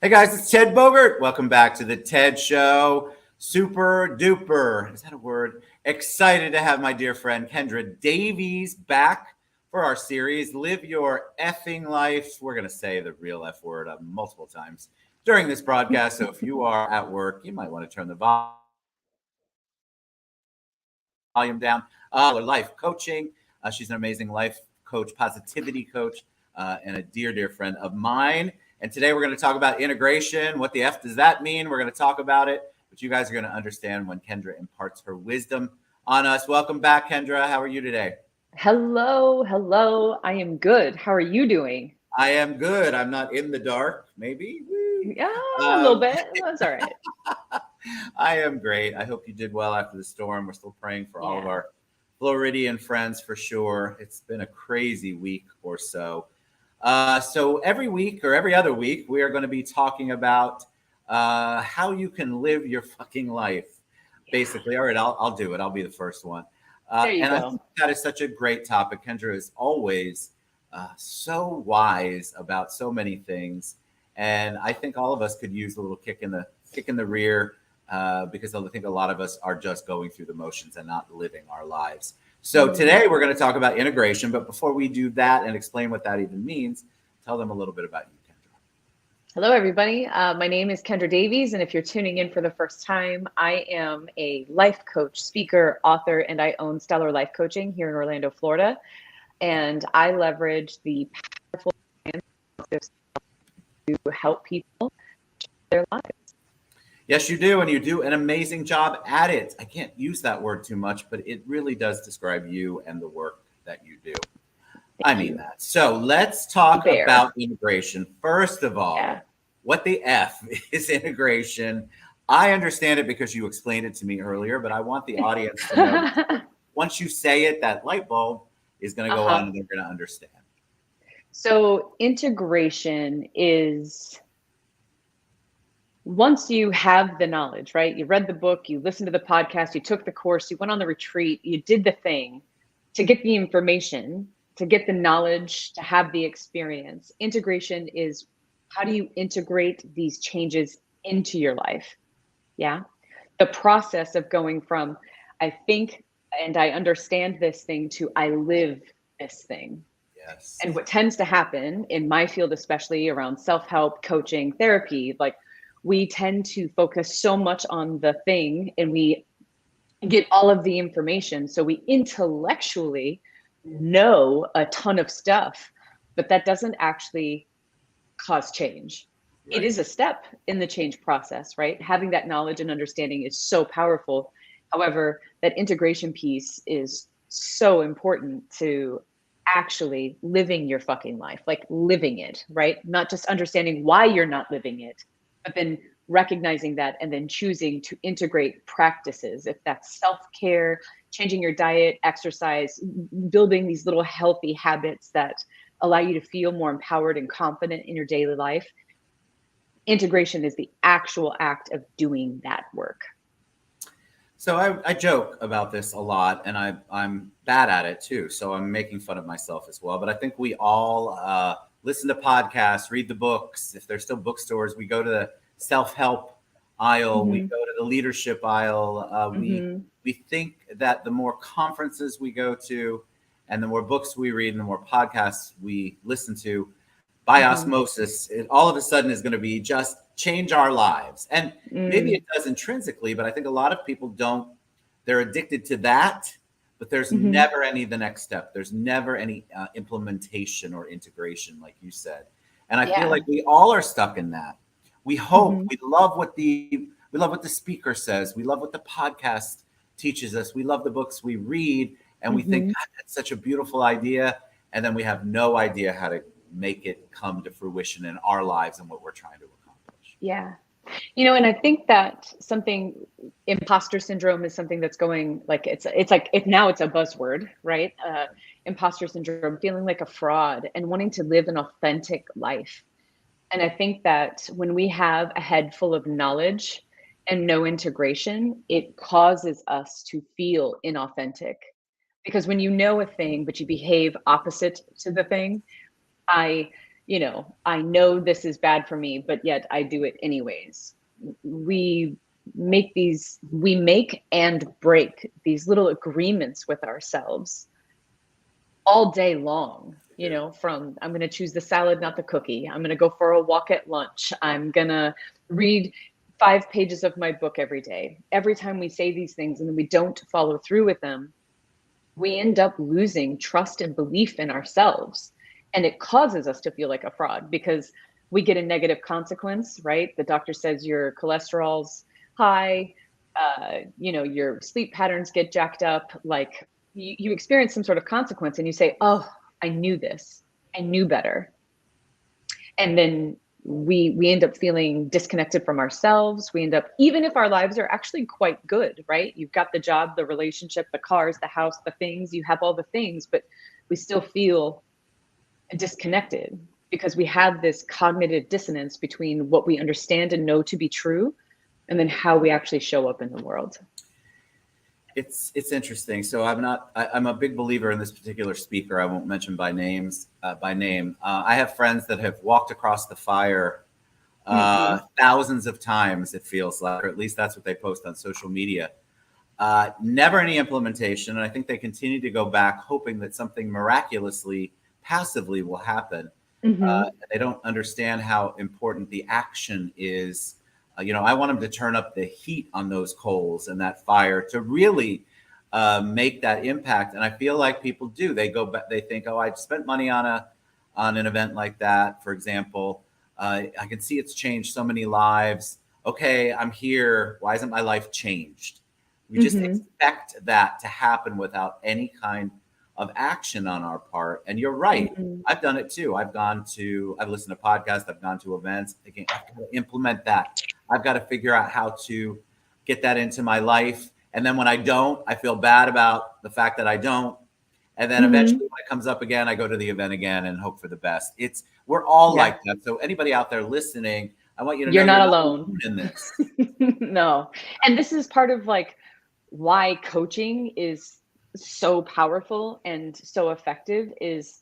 Hey guys, it's Ted Bogert. Welcome back to the TED Show. Super duper, is that a word? Excited to have my dear friend Kendra Davies back for our series, Live Your Effing Life. We're going to say the real F word multiple times during this broadcast. So if you are at work, you might want to turn the volume down. Life coaching. She's an amazing life coach, positivity coach, and a dear, dear friend of mine. And today we're going to talk about integration. What the F does that mean? We're going to talk about it, but you guys are going to understand when Kendra imparts her wisdom on us. Welcome back, Kendra. How are you today? Hello. I am good. How are you doing? I am good. I'm not in the dark, maybe. Yeah, a little Um, bit. That's all right. I am great. I hope you did well after the storm. We're still praying for all of Yeah. our Floridian friends for sure. It's been a crazy week or so. So every week or every other week, we are going to be talking about how you can live your fucking life. Yeah. Basically, all right, I'll do it. I'll be the first one. There you And I go. think that is such a great topic. Kendra is always so wise about so many things, and I think all of us could use a little kick in the rear because I think a lot of us are just going through the motions and not living our lives. So Mhm. today we're going to talk about integration, but before we do that and explain what that even means, tell them a little bit about you, Kendra. Hello, everybody. My name is Kendra Davies, and if you're tuning in for the first time, I am a life coach, speaker, author, and I own Stellar Life Coaching here in Orlando, Florida. And I leverage the powerful science to help people their lives. Yes, you do, and you do an amazing job at it. I can't use that word too much, but it really does describe you and the work that you do. I Thank mean you. that. So let's talk Bear. about integration. First of Yeah. all, what the F is integration? I understand it because you explained it to me earlier, but I want the audience to know once you say it, that light bulb is going to go on Uh-huh. and they're going to understand. So integration is once you have the knowledge, right? You read the book, you listened to the podcast, you took the course, you went on the retreat, you did the thing to get the information, to get the knowledge, to have the experience. Integration is how do you integrate these changes into your life? Yeah. The process of going from I think and I understand this thing to I live this thing. And Yes. what tends to happen in my field, especially around self help, coaching, therapy, like we tend to focus so much on the thing and we get all of the information. So we intellectually know a ton of stuff, but that doesn't actually cause change. It Right. is a step in the change process, right? Having that knowledge and understanding is so powerful. However, that integration piece is so important to actually living your fucking life, like living it, right? Not just understanding why you're not living it, but then recognizing that and then choosing to integrate practices. If that's self care, changing your diet, exercise, building these little healthy habits that allow you to feel more empowered and confident in your daily life. Integration is the actual act of doing that work. So I joke about this a lot, and I'm bad at it too. So I'm making fun of myself as well. But I think we all listen to podcasts, read the books. If there's still bookstores, we go to the self-help aisle, we Mhm. go to the leadership aisle. Mhm. We think that the more conferences we go to, and the more books we read, and the more podcasts we listen to, by Mhm. osmosis, it all of a sudden is going to be just change our lives. And maybe Mm. it does intrinsically, but I think a lot of people don't. They're addicted to that, but there's Mhm. never any the next step. There's never any implementation or integration, like you said. And I feel Yeah. like we all are stuck in that. We hope Mhm. we love what the speaker says. We love what the podcast teaches us. We love the books we read, and we think Mhm. God, that's such a beautiful idea, and then we have no idea how to make it come to fruition in our lives and what we're trying to accomplish. Yeah. And I think that something imposter syndrome is something that's going like it's like if now it's a buzzword, right? Imposter syndrome, feeling like a fraud and wanting to live an authentic life. And I think that when we have a head full of knowledge and no integration, it causes us to feel inauthentic. Because when you know a thing, but you behave opposite to the thing, I I know this is bad for me, but yet I do it anyways. We make and break these little agreements with ourselves all day long, from I'm going to choose the salad, not the cookie. I'm going to go for a walk at lunch. I'm going to read 5 pages of my book every day. Every time we say these things and then we don't follow through with them, we end up losing trust and belief in ourselves. And it causes us to feel like a fraud because we get a negative consequence, right? The doctor says your cholesterol's high, your sleep patterns get jacked up. Like you experience some sort of consequence and you say, oh, I knew this. I knew better. And then we end up feeling disconnected from ourselves. We end up, even if our lives are actually quite good, right? You've got the job, the relationship, the cars, the house, the things, you have all the things, but we still feel disconnected because we have this cognitive dissonance between what we understand and know to be true and then how we actually show up in the world. It's interesting. So I'm a big believer in this particular speaker. I won't mention by name. I have friends that have walked across the fire thousands of times, it feels like, or at least that's what they post on social media. Never any implementation. And I think they continue to go back hoping that something miraculously, passively will happen. They don't understand how important the action is. I want them to turn up the heat on those coals and that fire to really make that impact. And I feel like people do. They go back, they think, oh, I spent money on an event like that, for example. I can see it's changed so many lives. Okay, I'm here. Why isn't my life changed? We just expect that to happen without any kind of action on our part. And you're right. I've done it too. I've listened to podcasts. I've gone to events. Again, I've got to implement that. I've got to figure out how to get that into my life. And then when I don't, I feel bad about the fact that I don't. And then eventually when it comes up again, I go to the event again and hope for the best. We're all like that. So anybody out there listening, I want you to know you're not alone in this. No. And this is part of like why coaching is so powerful and so effective is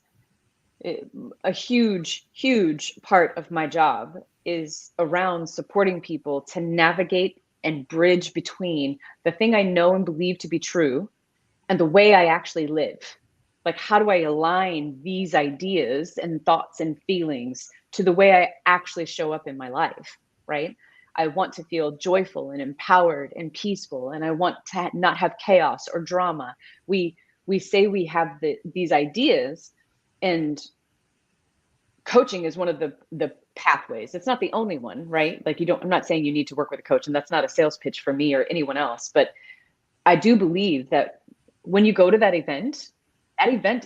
a huge, huge part of my job is around supporting people to navigate and bridge between the thing I know and believe to be true and the way I actually live. Like, how do I align these ideas and thoughts and feelings to the way I actually show up in my life, right? I want to feel joyful and empowered and peaceful, and I want to not have chaos or drama. We say we have these ideas, and coaching is one of the pathways. It's not the only one, right? Like I'm not saying you need to work with a coach, and that's not a sales pitch for me or anyone else, but I do believe that when you go to that event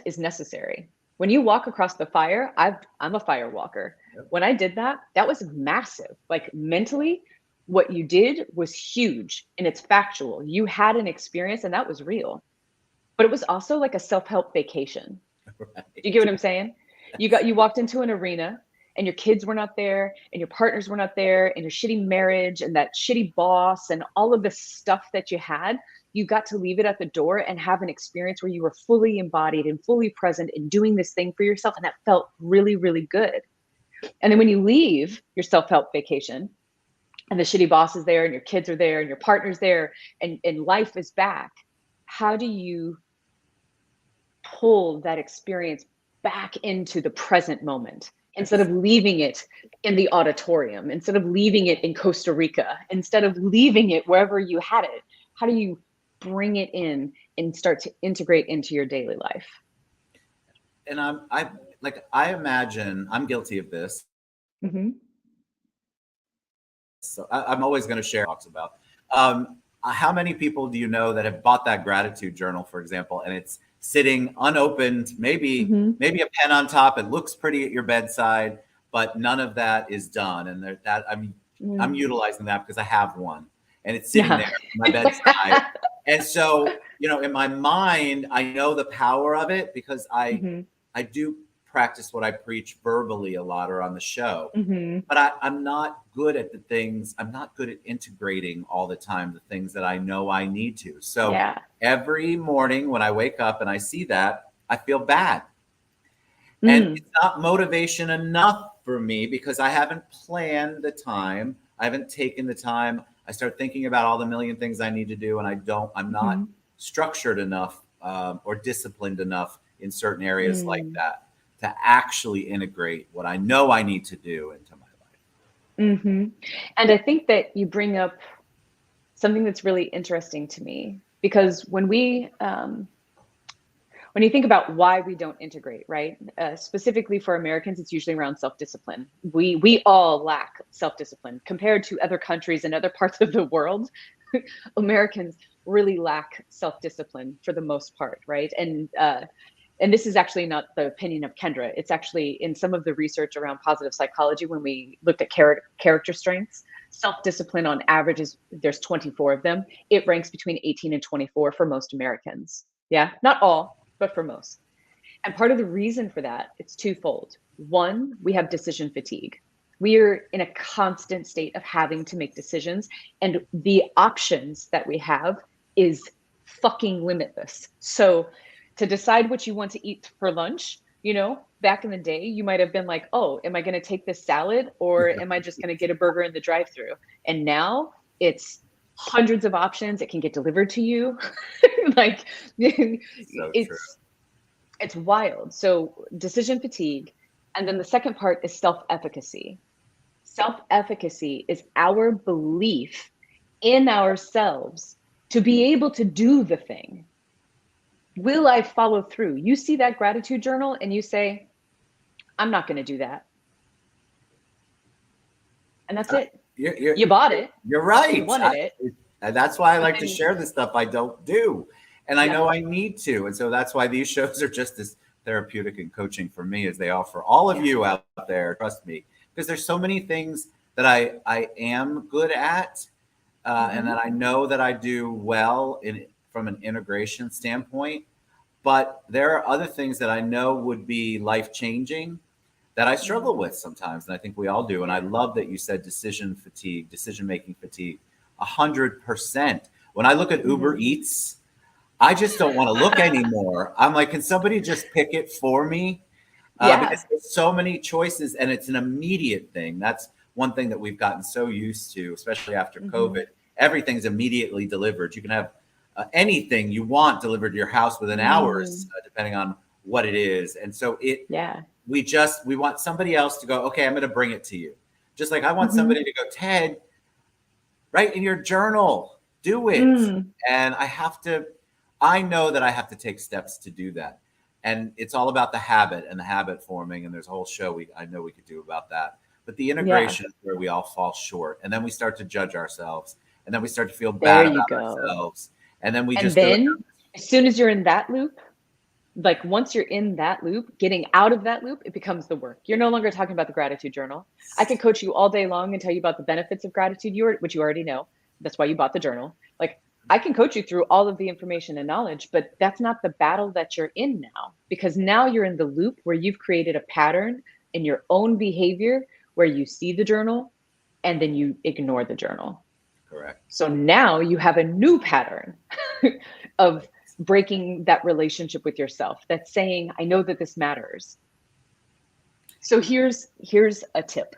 is necessary. When you walk across the fire, I'm a fire walker. Yep. When I did that was massive. Like mentally, what you did was huge and it's factual. You had an experience and that was real. But it was also like a self-help vacation. Right. Do you get what I'm saying? You walked into an arena and your kids were not there and your partners were not there and your shitty marriage and that shitty boss and all of the stuff that you had. You got to leave it at the door and have an experience where you were fully embodied and fully present and doing this thing for yourself. And that felt really, really good. And then when you leave your self-help vacation and the shitty boss is there and your kids are there and your partner's there and life is back, how do you pull that experience back into the present moment instead of leaving it in the auditorium, instead of leaving it in Costa Rica, instead of leaving it wherever you had it? How do you bring it in and start to integrate into your daily life? And I imagine I'm guilty of this. So I'm always going to share talks about. How many people do you know that have bought that gratitude journal, for example, and it's sitting unopened, maybe a pen on top. It looks pretty at your bedside, but none of that is done. And I'm utilizing that because I have one, and it's sitting there at my bedside. And so, in my mind, I know the power of it because I do practice what I preach verbally a lot or on the show, but I'm not good at the things. I'm not good at integrating all the time the things that I know I need to. So every morning when I wake up and I see that, I feel bad. And Mm, it's not motivation enough for me because I haven't planned the time. I haven't taken the time. I start thinking about all the million things I need to do, and I'm not mhm, structured enough or disciplined enough in certain areas like mm, that to actually integrate what I know I need to do into my life. mhm. And I think that you bring up something that's really interesting to me because when you think about why we don't integrate, right? Specifically for Americans, it's usually around self-discipline. We all lack self-discipline compared to other countries and other parts of the world. Americans really lack self-discipline for the most part, right? And this is actually not the opinion of Kendra. It's actually in some of the research around positive psychology when we looked at character strengths. Self-discipline on average is there's 24 of them. It ranks between 18 and 24 for most Americans. Yeah, not all, but for most. And part of the reason for that, it's twofold. One, we have decision fatigue. We are in a constant state of having to make decisions, and the options that we have is fucking limitless. So to decide what you want to eat for lunch, back in the day, you might have been like, oh, am I going to take this salad or am I just going to get a burger in the drive through? And now it's hundreds of options. It can get delivered to you. Like So true. it's wild. So decision fatigue. And then the second part is self-efficacy. Self-efficacy is our belief in ourselves to be able to do the thing. Will I follow through? You see that gratitude journal and you say, I'm not going to do that. And that's it. You're, You bought it. you're You right. wanted it. And that's why I But like to then, share the stuff I don't do. And I yeah. know I need to. And so that's why these shows are just as therapeutic and coaching for me as they are for all of Yeah. you out there. Trust me, because there's so many things that I am good at and Mm-hmm. that I know that I do well from an integration standpoint. But there are other things that I know would be life changing that I struggle Mm. with sometimes, and I think we all do. And I Yeah. love that you said decision fatigue, decision making fatigue, 100%. When I look at Uber Mm-hmm. Eats, I just don't want to look anymore. I'm like, can somebody just pick it for me? Yeah. Because there's so many choices, and it's an immediate thing. That's one thing that we've gotten so used to, especially after Mm-hmm. COVID. Everything's immediately delivered. You can have anything you want delivered to your house within hours, Mm. depending on what it is. And so Yeah. we want somebody else to go, okay, I'm going to bring it to you. Just like I want Mm-hmm. somebody to go, Ted, write in your journal, do it. Mm. And I know that I have to take steps to do that. And it's all about the habit and the habit forming. And there's a whole show I know we could do about that. But the Yeah. integration is where we all fall short. And then we start to judge ourselves. And then we start to feel There bad you about go. ourselves. And then we And just go, then as soon as you're in that loop, like once you're in that loop, getting out of that loop, it becomes the work. You're no longer talking about the gratitude journal. I could coach you all day long and tell you about the benefits of gratitude, which you already know. That's why you bought the journal. Like I can coach you through all of the information and knowledge, but that's not the battle that you're in now, because now you're in the loop where you've created a pattern in your own behavior where you see the journal and then you ignore the journal. correct. So now you have a new pattern of breaking that relationship with yourself that's saying, I know that this matters. So here's a tip.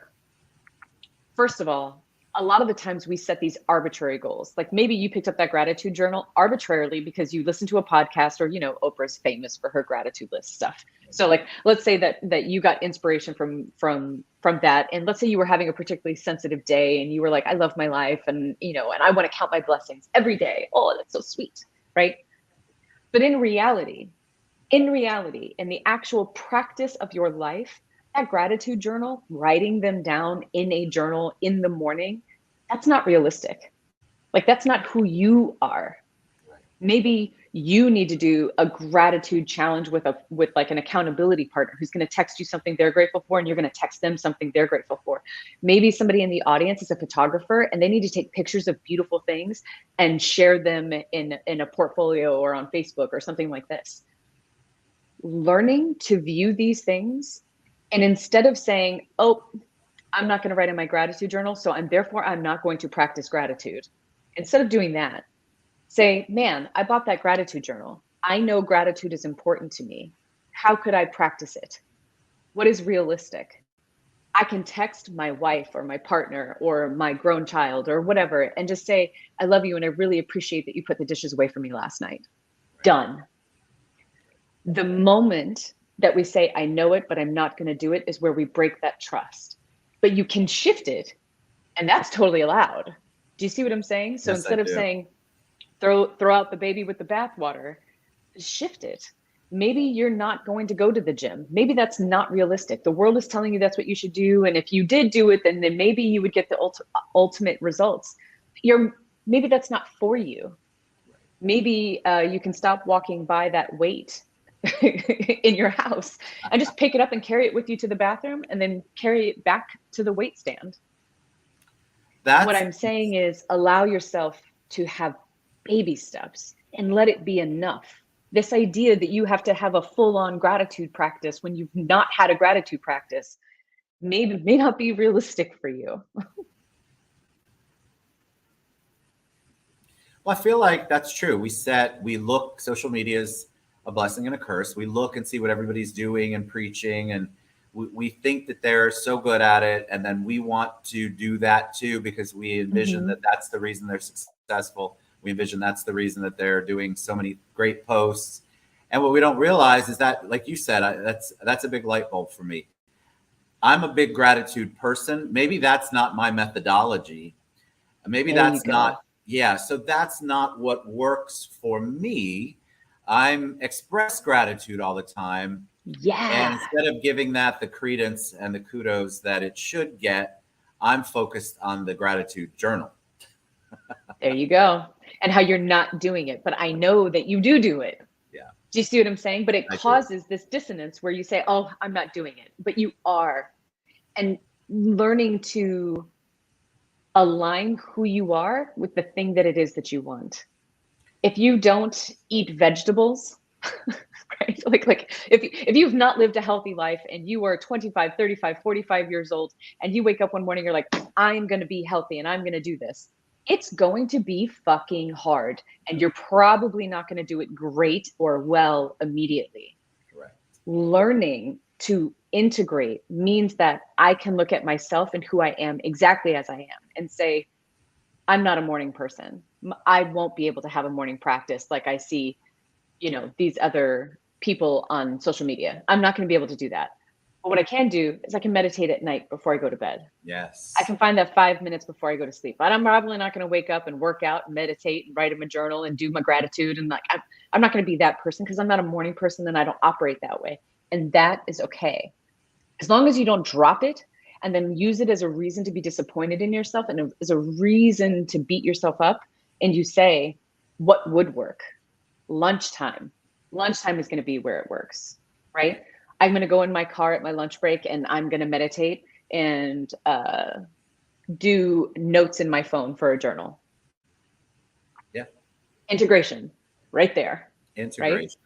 First of all, a lot of the times we set these arbitrary goals. Like maybe you picked up that gratitude journal arbitrarily because you listened to a podcast, or Oprah's famous for her gratitude list stuff. So like let's say that you got inspiration from that, and let's say you were having a particularly sensitive day and you were like, I love my life, and and I want to count my blessings every day. Oh, that's so sweet, right? But in reality, in the actual practice of your life, that gratitude journal, writing them down in a journal in the morning, that's not realistic. Like, that's not who you are. Right. Maybe you need to do a gratitude challenge with like an accountability partner who's going to text you something they're grateful for, and you're going to text them something they're grateful for. Maybe somebody in the audience is a photographer and they need to take pictures of beautiful things and share them in a portfolio or on Facebook or something like this. Learning to view these things, and instead of saying, oh, I'm not going to write in my gratitude journal, so I'm not going to practice gratitude. Instead of doing that, say, man, I bought that gratitude journal. I know gratitude is important to me. How could I practice it? What is realistic? I can text my wife or my partner or my grown child or whatever and just say, I love you and I really appreciate that you put the dishes away for me last night. Right. Done. The moment that we say, I know it, but I'm not going to do it, is where we break that trust. But you can shift it, and that's totally allowed. Do you see what I'm saying? So Yes, I instead of do. saying, throw out the baby with the bathwater, shift it. Maybe you're not going to go to the gym. Maybe that's not realistic. The world is telling you that's what you should do. And if you did do it, then maybe you would get the ultimate results. Maybe that's not for you. Maybe you can stop walking by that weight in your house and just pick it up and carry it with you to the bathroom and then carry it back to the weight stand. What That's I'm saying is allow yourself to have baby steps and let it be enough. This idea that you have to have a full-on gratitude practice when you've not had a gratitude practice may not be realistic for you. Well, I feel like that's true. We look, social media is a blessing and a curse. We look and see what everybody's doing and preaching, and we think that they're so good at it. And then we want to do that too, because we envision that that's the reason they're successful. We envision that's the reason that they're doing so many great posts. And what we don't realize is that, like you said, that's a big light bulb for me. I'm a big gratitude person. Maybe that's not my methodology. Maybe There you that's go. not, yeah. So that's not what works for me. I'm express gratitude all the time. And Yeah. instead of giving that the credence and the kudos that it should get, I'm focused on the gratitude journal. There you go. And how you're not doing it. But I know that you do it. Yeah. Do you see what I'm saying? But it I do. causes this dissonance where you say, oh, I'm not doing it, but you are. And learning to align who you are with the thing that it is that you want. If you don't eat vegetables, right? Like if you've not lived a healthy life and you are 25, 35, 45 years old and you wake up one morning, you're like, I'm going to be healthy and I'm going to do this. It's going to be fucking hard. And you're probably not going to do it great or well immediately. Correct. Learning to integrate means that I can look at myself and who I am exactly as I am and say, I'm not a morning person. I won't be able to have a morning practice like I see, these other people on social media. I'm not going to be able to do that. But what I can do is I can meditate at night before I go to bed. Yes. I can find that 5 minutes before I go to sleep. But I'm probably not going to wake up and work out and meditate and write in my journal and do my gratitude. And I'm not going to be that person because I'm not a morning person and I don't operate that way. And that is okay. As long as you don't drop it and then use it as a reason to be disappointed in yourself and as a reason to beat yourself up, and you say, what would work? Lunchtime. Lunchtime is going to be where it works, right? I'm going to go in my car at my lunch break and I'm going to meditate and do notes in my phone for a journal. Yeah. Integration, right there. Integration.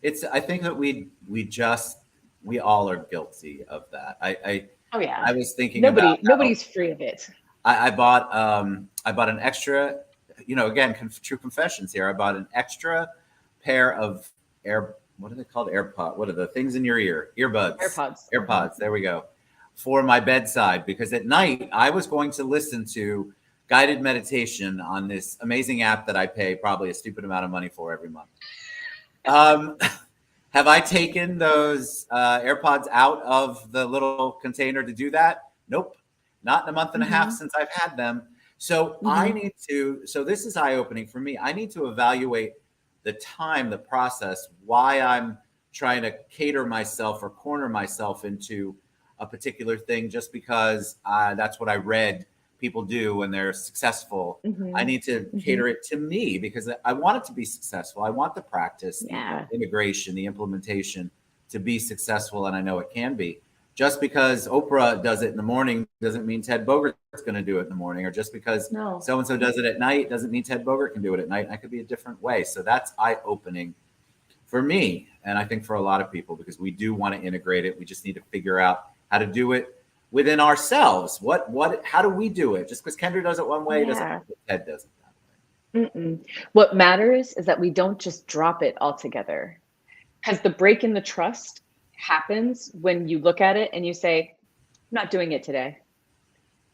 Right? I think that we all are guilty of that. Oh yeah. I was thinking about nobody's free of it. I bought an extra, again, true confessions here. I bought an extra pair of what are they called? AirPod. What are the things in your ear? Earbuds. AirPods. There we go. For my bedside, because at night I was going to listen to guided meditation on this amazing app that I pay probably a stupid amount of money for every month. Have I taken those AirPods out of the little container to do that? Nope. Not in a month and a half since I've had them. So so this is eye-opening for me. I need to evaluate the time, the process, why I'm trying to cater myself or corner myself into a particular thing just because that's what I read people do when they're successful. I need to cater it to me because I want it to be successful. I want the practice, the integration, the implementation to be successful. And I know it can be. Just because Oprah does it in the morning doesn't mean Ted Bogart's going to do it in the morning, or just because so-and-so does it at night doesn't mean Ted Bogart can do it at night. That could be a different way. So that's eye-opening for me. And I think for a lot of people, because we do want to integrate it. We just need to figure out how to do it within ourselves. How do we do it? Just because Kendra does it one way doesn't mean Ted does it that way. What matters is that we don't just drop it altogether, because the break in the trust happens when you look at it and you say, I'm not doing it today.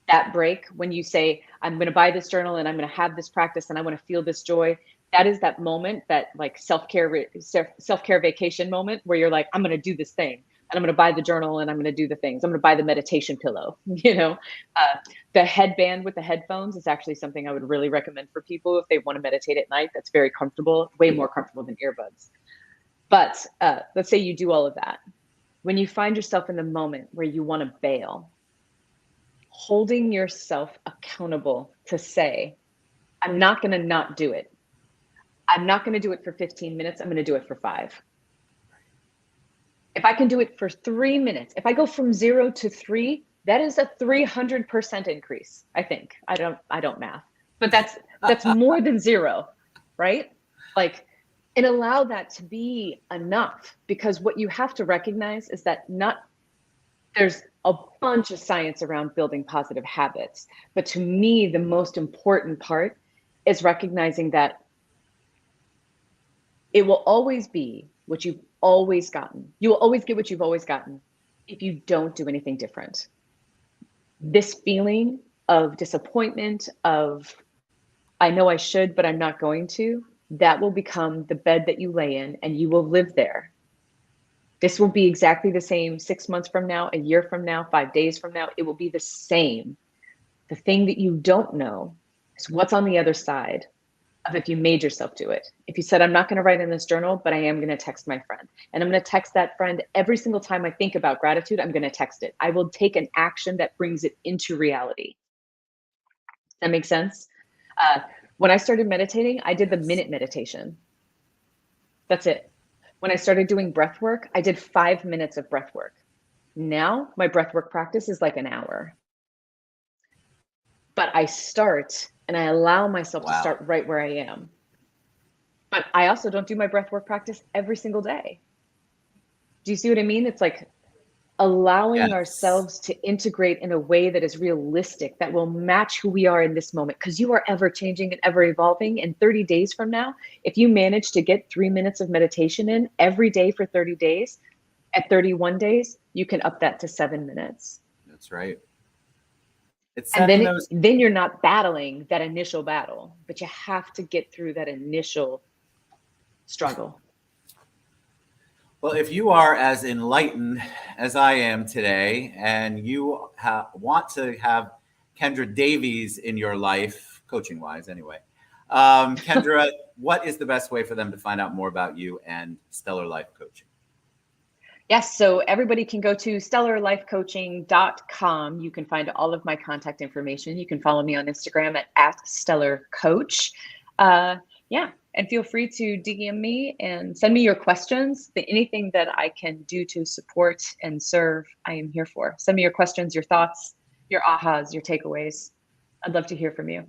That break, when you say, I'm going to buy this journal and I'm going to have this practice and I want to feel this joy, that is that moment, that like self-care vacation moment where you're like, I'm going to do this thing and I'm going to buy the journal and I'm going to do the things. I'm going to buy the meditation pillow. The headband with the headphones is actually something I would really recommend for people if they want to meditate at night. That's very comfortable, way more comfortable than earbuds. But let's say you do all of that. When you find yourself in the moment where you want to bail, holding yourself accountable to say, I'm not going to not do it. I'm not going to do it for 15 minutes. I'm going to do it for 5. If I can do it for 3 minutes, if I go from 0 to 3, that is a 300% increase. I think. I don't math, but that's more than 0, right? Like, and allow that to be enough, because what you have to recognize is that there's a bunch of science around building positive habits. But to me, the most important part is recognizing that it will always be what you've always gotten. You will always get what you've always gotten if you don't do anything different. This feeling of disappointment, of I know I should, but I'm not going to, that will become the bed that you lay in and you will live there. This will be exactly the same 6 months from now, a year from now, 5 days from now. It will be the same. The thing that you don't know is what's on the other side of if you made yourself do it. If you said, I'm not going to write in this journal, but I am going to text my friend. And I'm going to text that friend every single time I think about gratitude, I'm going to text it. I will take an action that brings it into reality. Does that make sense? When I started meditating, I did the minute meditation. That's it. When I started doing breath work, I did 5 minutes of breath work. Now my breath work practice is like an hour. But I start and I allow myself to start right where I am. But I also don't do my breath work practice every single day. Do you see what I mean? It's like allowing ourselves to integrate in a way that is realistic, that will match who we are in this moment, because you are ever changing and ever evolving. And 30 days from now, if you manage to get 3 minutes of meditation in every day for 30 days, at 31 days, you can up that to 7 minutes. That's right. And then you're not battling that initial battle, but you have to get through that initial struggle. Well, if you are as enlightened as I am today, and you want to have Kendra Davies in your life, coaching-wise anyway, Kendra, what is the best way for them to find out more about you and Stellar Life Coaching? Yes, so everybody can go to stellarlifecoaching.com. You can find all of my contact information. You can follow me on Instagram at @stellarcoach. And feel free to DM me and send me your questions. Anything that I can do to support and serve, I am here for. Send me your questions, your thoughts, your ahas, your takeaways. I'd love to hear from you.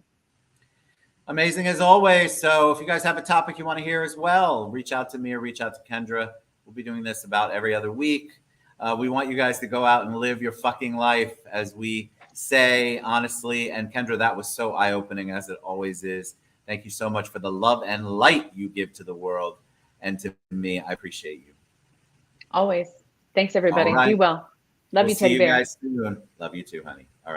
Amazing as always. So if you guys have a topic you want to hear as well, reach out to me or reach out to Kendra. We'll be doing this about every other week. We want you guys to go out and live your fucking life, as we say, honestly. And Kendra, that was so eye-opening, as it always is. Thank you so much for the love and light you give to the world and to me. I appreciate you. Always. Thanks, everybody. Be well. Love you, Teddy Bear. See you guys soon. Love you too, honey.